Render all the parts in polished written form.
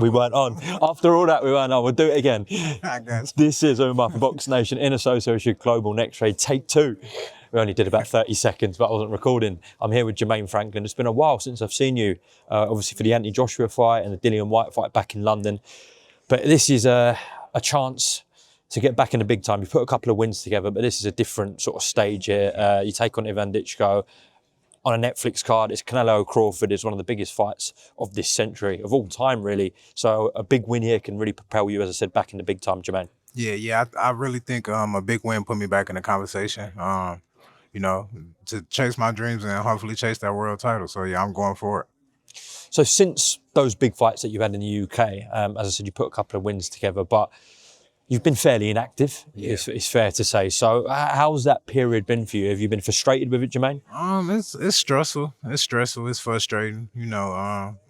We weren't on. After all that, we weren't on. We'll do it again. I guess. This is Umar for BoxNation in association with Global Next Trade, take 2. We only did about 30 seconds, but I wasn't recording. I'm here with Jermaine Franklin. It's been a while since I've seen you, obviously for the Anthony Joshua fight and the Dillian Whyte fight back in London. But this is a chance to get back in the big time. You put a couple of wins together, but this is a different sort of stage here. You take on Ivan Dychko on a Netflix card. It's Canelo Crawford. It's one of the biggest fights of this century, of all time, really. So a big win here can really propel you, as I said, back in the big time, Jermaine. Yeah. I really think a big win put me back in the conversation. You know, to chase my dreams and hopefully chase that world title. So yeah, I'm going for it. So since those big fights that you've had in the UK, as I said, you put a couple of wins together, but you've been fairly inactive, Yeah. it's fair to say. So how's that period been for you? Have you been frustrated with it, Jermaine? It's stressful. It's stressful. It's frustrating. You know,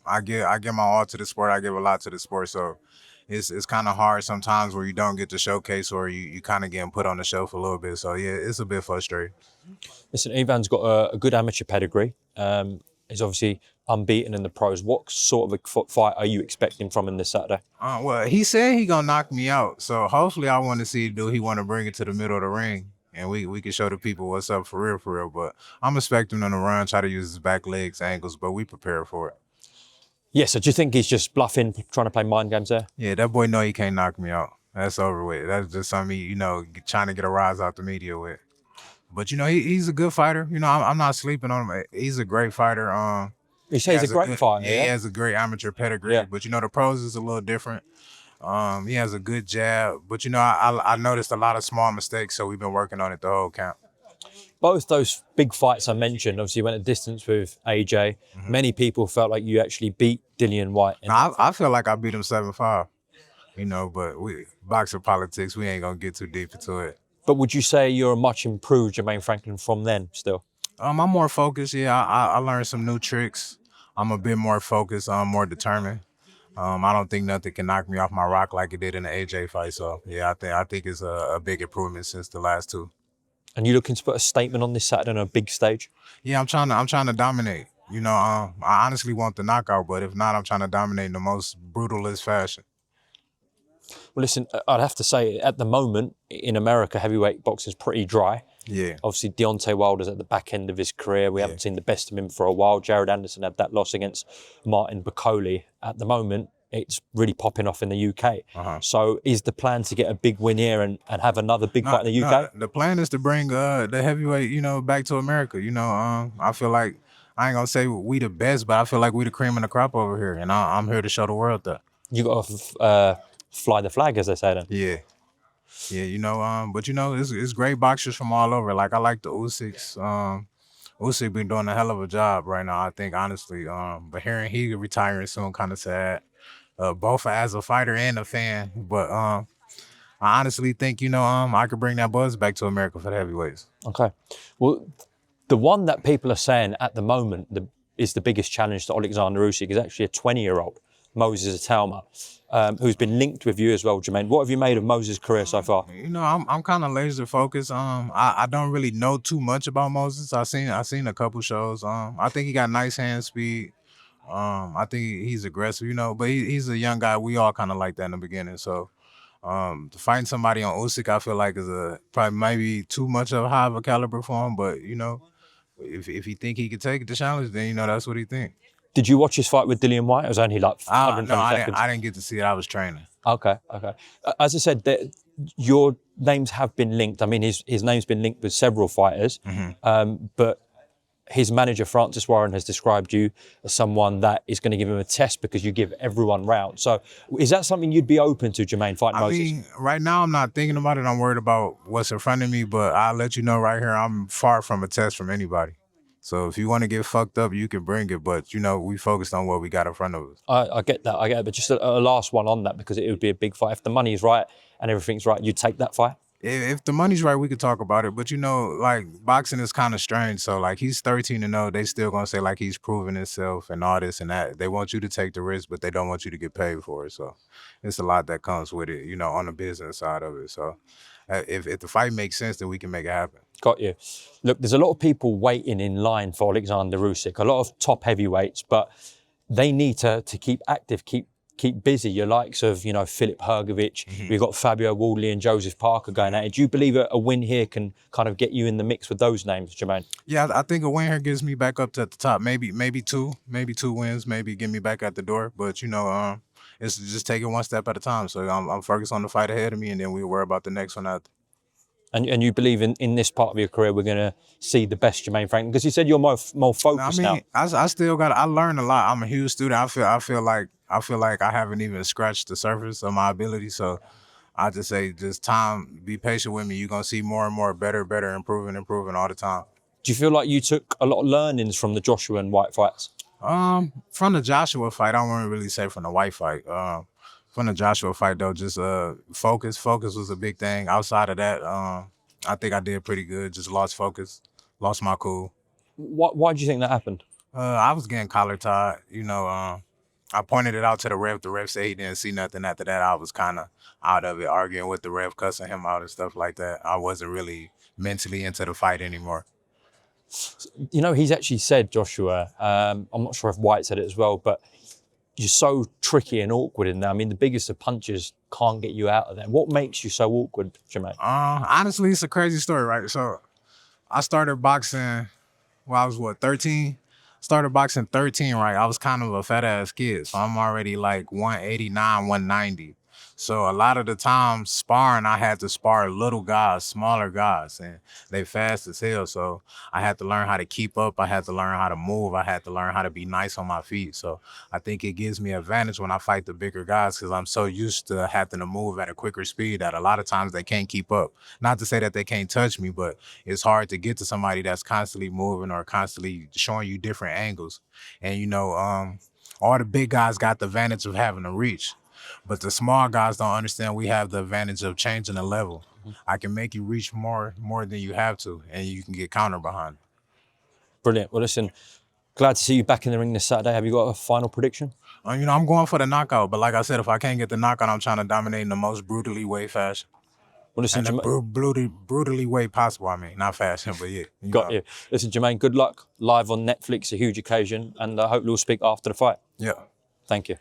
I give my all to the sport. I give a lot to the sport. So it's kind of hard sometimes where you don't get to showcase or you kind of getting put on the shelf a little bit. So yeah, it's a bit frustrating. Listen, Ivan's got a good amateur pedigree. He's obviously unbeaten in the pros. What sort of a fight are you expecting from him this Saturday? Well, he said he gonna knock me out. So hopefully I want to see, do he want to bring it to the middle of the ring? And we can show the people what's up for real. But I'm expecting him to run, try to use his back legs, angles, but we prepare for it. Yeah, so do you think he's just bluffing, trying to play mind games there? Yeah, that boy know he can't knock me out. That's over with. That's just something, trying to get a rise out the media with. But, he's a good fighter. I'm not sleeping on him. He's a great fighter. You say he's a great fighter, yeah? He has a great amateur pedigree. Yeah. But, the pros is a little different. He has a good jab. But, I noticed a lot of small mistakes, so we've been working on it the whole camp. Both those big fights I mentioned, obviously you went a distance with AJ. Mm-hmm. Many people felt like you actually beat Dillian Whyte. I feel like I beat him 7-5, but boxer politics, we ain't going to get too deep into it. But would you say you're a much improved Jermaine Franklin from then still? I'm more focused, yeah. I learned some new tricks. I'm a bit more focused, I'm more determined. I don't think nothing can knock me off my rock like it did in the AJ fight. So yeah, I think it's a big improvement since the last two. And you looking to put a statement on this Saturday on a big stage? Yeah, I'm trying to dominate. I honestly want the knockout, but if not, I'm trying to dominate in the most brutalist fashion. Well, listen, I'd have to say at the moment in America, heavyweight boxing is pretty dry. Yeah. Obviously, Deontay Wilder's at the back end of his career. We haven't seen the best of him for a while. Jared Anderson had that loss against Martin Bakole. At the moment, it's really popping off in the UK. Uh-huh. So is the plan to get a big win here and have another big fight in the UK? The plan is to bring the heavyweight, back to America. I feel like, I ain't going to say we the best, but I feel like we the cream of the crop over here. And I'm here to show the world that. You got to fly the flag, as they say then. Yeah. Yeah, but it's great boxers from all over. Like I like the Usyks. Usyk been doing a hell of a job right now, I think, honestly. But hearing he retiring soon, kind of sad. Both as a fighter and a fan. But I honestly think, I could bring that buzz back to America for the heavyweights. Okay. Well, the one that people are saying at the moment is the biggest challenge to Alexander Usyk is actually a 20-year-old, Moses Itauma, who's been linked with you as well, Jermaine. What have you made of Moses' career so far? I'm kind of laser focused. I don't really know too much about Moses. I seen a couple shows. I think he got nice hand speed. I think he's aggressive, but he's a young guy. We all kind of like that in the beginning. So fighting somebody on Usyk, I feel like is probably maybe too much of a high of a caliber for him. But if he think he could take the challenge, then that's what he think. Did you watch his fight with Dillian Whyte? It was only like 120 seconds. I didn't get to see it. I was training. Okay. As I said, your names have been linked. I mean, his name's been linked with several fighters, but his manager, Francis Warren, has described you as someone that is going to give him a test because you give everyone rounds. So is that something you'd be open to, Jermaine, fighting Moses? I mean, right now I'm not thinking about it. I'm worried about what's in front of me, but I'll let you know right here, I'm far from a test from anybody. So if you want to get fucked up, you can bring it. But, we focused on what we got in front of us. I get that. But just a last one on that, because it would be a big fight. If the money's right and everything's right, you'd take that fight? If the money's right, we could talk about it. But, boxing is kind of strange. So, he's 13-0. They still going to say, he's proving himself and all this and that. They want you to take the risk, but they don't want you to get paid for it. So it's a lot that comes with it, on the business side of it. So if the fight makes sense, then we can make it happen. Got you. Look, there's a lot of people waiting in line for Alexander Usyk, a lot of top heavyweights, but they need to keep active, keep keep busy. Your likes of, you know, Filip Hrgovic, Mm-hmm. we've got Fabio Wardley and Joseph Parker going at it. Do you believe a win here can kind of get you in the mix with those names, Jermaine? Yeah, I think a win here gets me back up to the top. Maybe two wins, maybe get me back at the door. But it's just take it one step at a time. So I'm focused on the fight ahead of me, and then we worry about the next one after. And you believe in this part of your career we're going to see the best Jermaine Franklin? Because you said you're more I focused now. mean, I still got. I learned a lot. I'm a huge student. I feel like I haven't even scratched the surface of my ability. So I just say, just time. Be patient with me. You're gonna see more and more, better, improving all the time. Do you feel like you took a lot of learnings from the Joshua and White fights? From the Joshua fight, I don't want to really say from the White fight. From the Joshua fight though, just focus. Focus was a big thing. Outside of that, I think I did pretty good. Just lost focus, lost my cool. Why do you think that happened? I was getting collar tied. I pointed it out to the ref. The ref said he didn't see nothing. After that, I was kind of out of it, arguing with the ref, cussing him out and stuff like that. I wasn't really mentally into the fight anymore. You know, he's actually said, Joshua, I'm not sure if White said it as well, but you're so tricky and awkward in there. I mean, the biggest of punches can't get you out of there. What makes you so awkward, Jermaine? Honestly, it's a crazy story, right? So I started boxing when I was 13? Started boxing 13, right? I was kind of a fat ass kid. So I'm already like 189, 190. So a lot of the time sparring, I had to spar little guys, smaller guys, and they fast as hell. So I had to learn how to keep up. I had to learn how to move. I had to learn how to be nice on my feet. So I think it gives me an advantage when I fight the bigger guys because I'm so used to having to move at a quicker speed that a lot of times they can't keep up. Not to say that they can't touch me, but it's hard to get to somebody that's constantly moving or constantly showing you different angles. And all the big guys got the advantage of having a reach. But the small guys don't understand we have the advantage of changing the level. I can make you reach more than you have to, and you can get counter behind. Brilliant. Well, listen, glad to see you back in the ring this Saturday. Have you got a final prediction? I'm going for the knockout, but like I said, if I can't get the knockout, I'm trying to dominate in the most brutally way fashion. Well, listen, And the brutally way possible, I mean. Not fashion, but yeah. Got you. Listen, Jermaine, good luck live on Netflix, a huge occasion, and I hope we'll speak after the fight. Yeah. Thank you.